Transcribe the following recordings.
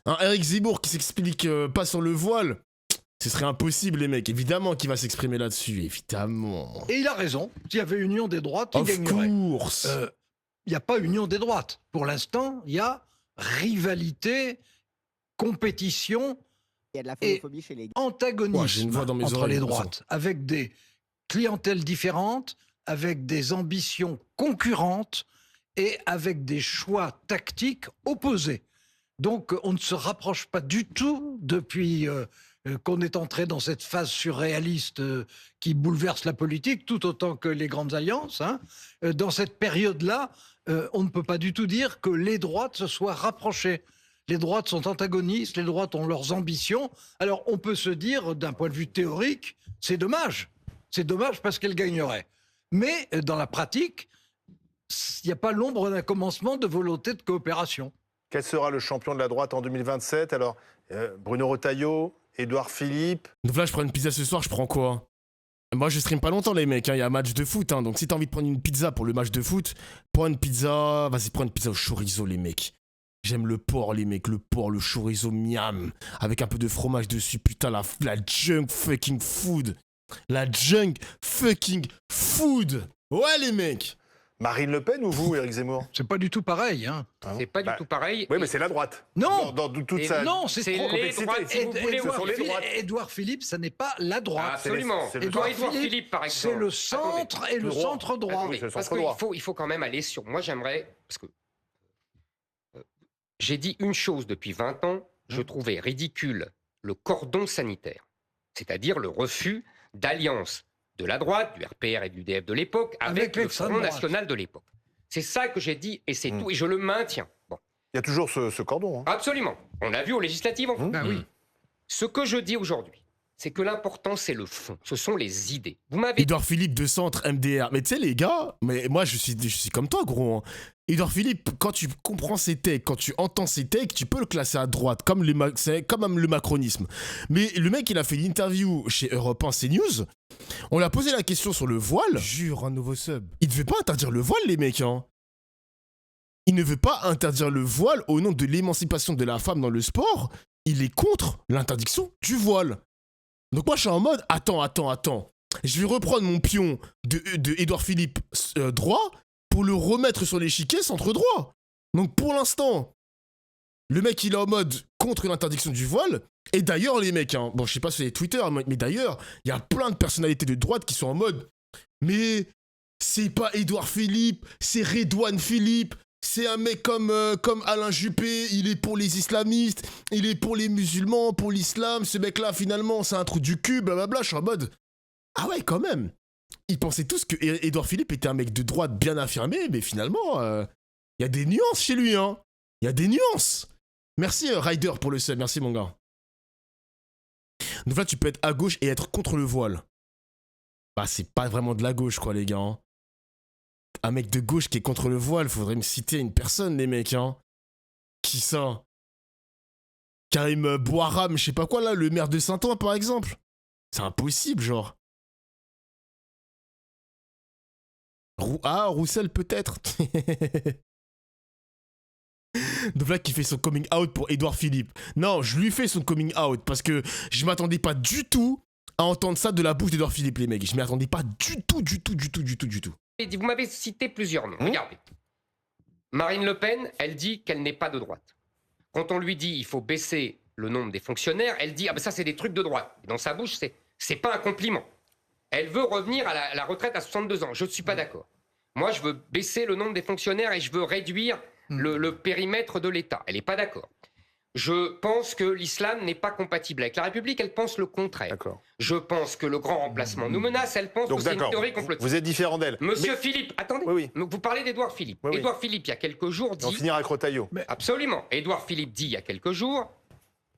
Un Eric Zemmour qui s'explique pas sur le voile, ce serait impossible, les mecs. Évidemment qu'il va s'exprimer là-dessus, évidemment. Et il a raison. S'il y avait union des droites, il Of gagnerait. course. Il n'y a pas union des droites. Pour l'instant, il y a rivalité, compétition Il y a de la et phonophobie chez les gars. Ouais, j'ai antagonisme une voix dans mes entre oreilles, les attention. droites, avec des clientèles différentes, avec des ambitions concurrentes et avec des choix tactiques opposés. Donc on ne se rapproche pas du tout depuis qu'on est entré dans cette phase surréaliste qui bouleverse la politique, tout autant que les grandes alliances. Hein. Dans cette période-là, on ne peut pas du tout dire que les droites se soient rapprochées. Les droites sont antagonistes, les droites ont leurs ambitions. Alors on peut se dire, d'un point de vue théorique, c'est dommage. C'est dommage parce qu'elles gagneraient. Mais dans la pratique, il n'y a pas l'ombre d'un commencement de volonté de coopération. Quel sera le champion de la droite en 2027? Alors, Bruno Retailleau, Édouard Philippe. Donc là, je prends une pizza ce soir, je prends quoi? Moi, je stream pas longtemps, les mecs. Il y a un match de foot. Hein, donc si t'as envie de prendre une pizza pour le match de foot, prends une pizza. Vas-y, prends une pizza au chorizo, les mecs. J'aime le porc, les mecs. Le porc, le chorizo, miam. Avec un peu de fromage dessus. Putain, la junk fucking food. La junk fucking food. Ouais, les mecs. Marine Le Pen ou vous, Éric Zemmour? C'est pas du tout pareil. Hein. C'est pas du tout pareil. Oui, mais c'est la droite. Non. Dans toute Et sa... Non, c'est trop les complexité. droites, si vous voulez. ce sont les droites. Édouard Philippe, ça n'est pas la droite. Absolument. c'est le Édouard Édouard Philippe, par exemple. C'est le centre et le droit. centre droit. Attendez, c'est le parce centre droit. qu'il faut quand même aller sur... Moi, j'aimerais... Parce que j'ai dit une chose depuis 20 ans, je trouvais ridicule le cordon sanitaire, c'est-à-dire le refus d'alliance de la droite, du RPR et du l'UDF de l'époque, avec le l'extrême Front droite. National de l'époque. C'est ça que j'ai dit, et c'est tout, et je le maintiens. Bon, Il y a toujours ce cordon. Hein. absolument. On l'a vu aux législatives, en fait. Ben oui. Ce que je dis aujourd'hui, c'est que l'important, c'est le fond. Ce sont les idées. Vous m'avez Édouard Philippe de centre MDR. Mais tu sais, les gars, mais moi, je suis comme toi, gros. Hein. Édouard Philippe, quand tu comprends ses takes, quand tu entends ses takes, tu peux le classer à droite, c'est comme même le macronisme. Mais le mec, il a fait l'interview chez Europe 1 CNews. On lui a posé la question sur le voile. Jure, un nouveau sub. Il ne veut pas interdire le voile, les mecs. Hein. Il ne veut pas interdire le voile au nom de l'émancipation de la femme dans le sport. Il est contre l'interdiction du voile. Donc moi, je suis en mode, attends. Je vais reprendre mon pion de Édouard Philippe droit pour le remettre sur l'échiquier centre droit. Donc pour l'instant, le mec, il est en mode contre l'interdiction du voile. Et d'ailleurs, les mecs, hein, bon, je sais pas si c'est Twitter, mais d'ailleurs, il y a plein de personnalités de droite qui sont en mode, mais c'est pas Édouard Philippe, c'est Redouane Philippe. C'est un mec comme Alain Juppé, il est pour les islamistes, il est pour les musulmans, pour l'islam. Ce mec-là, finalement, c'est un trou du cul, blablabla. Je suis en mode, ah ouais, quand même. Ils pensaient tous que Édouard Philippe était un mec de droite bien affirmé, mais finalement, il y a des nuances chez lui, hein. Il y a des nuances. Merci Ryder pour le sub, merci mon gars. Donc là, tu peux être à gauche et être contre le voile. Bah, c'est pas vraiment de la gauche, quoi, les gars. Hein. Un mec de gauche qui est contre le voile, faudrait me citer une personne, les mecs, hein. Qui ça? Karim Bouaram, je sais pas quoi, là, le maire de Saint-Ouen, par exemple. C'est impossible, genre. Roussel, peut-être. Donc là, qui fait son coming out pour Édouard Philippe. Non, je lui fais son coming out parce que je m'attendais pas du tout à entendre ça de la bouche d'Édouard Philippe, les mecs. Je m'y attendais pas du tout. Vous m'avez cité plusieurs noms. Regardez. Marine Le Pen, elle dit qu'elle n'est pas de droite. Quand on lui dit il faut baisser le nombre des fonctionnaires, elle dit ah ben ça c'est des trucs de droite. Et dans sa bouche, c'est pas un compliment. Elle veut revenir à la retraite à 62 ans. Je ne suis pas d'accord. Moi, je veux baisser le nombre des fonctionnaires et je veux réduire le périmètre de l'État. Elle n'est pas d'accord. Je pense que l'islam n'est pas compatible avec la République. Elle pense le contraire. D'accord. Je pense que le grand remplacement nous menace. Elle pense Donc que c'est une d'accord, théorie complotiste. vous êtes différent d'elle. Monsieur Philippe, attendez. Oui. Vous parlez d'Édouard Philippe. Oui. Édouard Philippe, il y a quelques jours, On dit... finira avec Retailleau. Absolument. Édouard Philippe dit il y a quelques jours,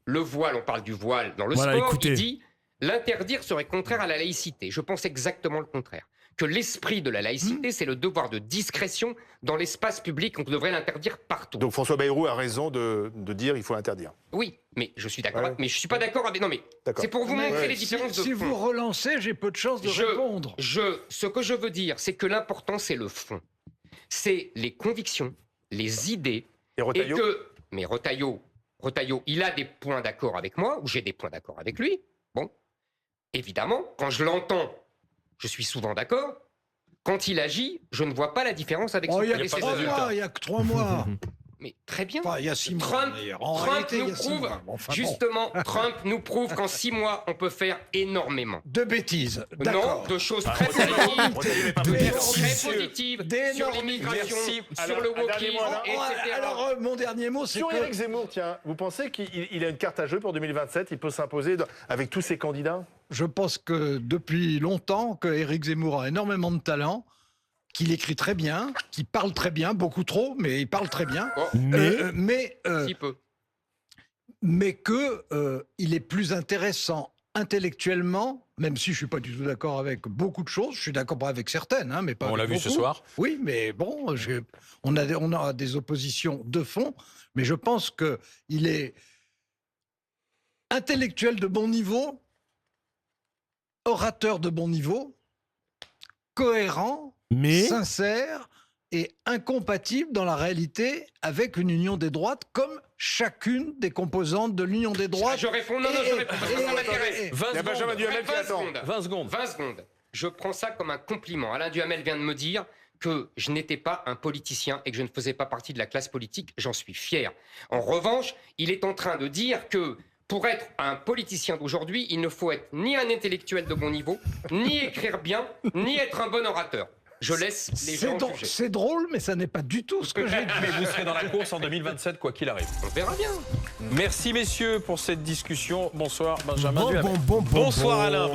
le voile, on parle du voile dans le Voilà, sport, écoutez. il dit l'interdire serait contraire à la laïcité. Je pense exactement le contraire. Que l'esprit de la laïcité, c'est le devoir de discrétion dans l'espace public. On devrait l'interdire partout. Donc François Bayrou a raison de dire il faut l'interdire. Oui, mais je suis d'accord. Ouais. Mais je suis pas d'accord avec... Non, mais D'accord. c'est pour vous montrer les Si, différences de si fond. vous relancez, j'ai peu de chances de répondre. Ce que je veux dire, c'est que l'important, c'est le fond. C'est les convictions, les idées. Et Retailleau Mais Retailleau, Retailleau, il a des points d'accord avec moi, ou j'ai des points d'accord avec lui. Bon, évidemment, quand je l'entends, je suis souvent d'accord. Quand il agit, je ne vois pas la différence avec son Il y a que prédécesseur. 3 mois, il y a que 3 mois. Mais très bien. Enfin, il y a 6 mois, Trump, d'ailleurs. En Trump réalité, il y nous a 6 prouve, mois. Enfin, bon. justement, Trump nous prouve qu'en 6 mois, on peut faire énormément. De bêtises, Non, d'accord. de choses très Retailleau positives, n'est pas Merci, président. très positives sur l'immigration, sur Alors, le un dernier wokisme, mot, Alain. etc. Alors, mon dernier mot, c'est Sur que... Éric Zemmour, tiens, vous pensez qu'il a une carte à jouer pour 2027? Il peut s'imposer avec tous ses candidats? Je pense que depuis longtemps que Éric Zemmour a énormément de talent, qu'il écrit très bien, qu'il parle très bien, beaucoup trop, mais il parle très bien. Oh, Mais si peu. il est plus intéressant intellectuellement, même si je suis pas du tout d'accord avec beaucoup de choses. Je suis d'accord avec certaines, hein, mais pas. On l'a avec vu ce beaucoup. soir. Oui, mais bon, on a des oppositions de fond, mais je pense que il est intellectuel de bon niveau, orateur de bon niveau, cohérent, Mais sincère et incompatible dans la réalité avec une union des droites, comme chacune des composantes de l'union des droites. Je réponds, non, je réponds, parce que ça m'intéresse. 20 Il y a Benjamin secondes. Duhamel qui 20 attend. secondes. 20 secondes. 20 secondes. Je prends ça comme un compliment. Alain Duhamel vient de me dire que je n'étais pas un politicien et que je ne faisais pas partie de la classe politique. J'en suis fier. En revanche, il est en train de dire que pour être un politicien d'aujourd'hui, il ne faut être ni un intellectuel de bon niveau, ni écrire bien, ni être un bon orateur. Je laisse les gens juger. C'est drôle, mais ça n'est pas du tout ce que j'ai dit. Mais vous serez dans la course en 2027, quoi qu'il arrive. On verra bien. Merci messieurs pour cette discussion. Bonsoir Benjamin bon, Duhamel. bon, Bonsoir Alain.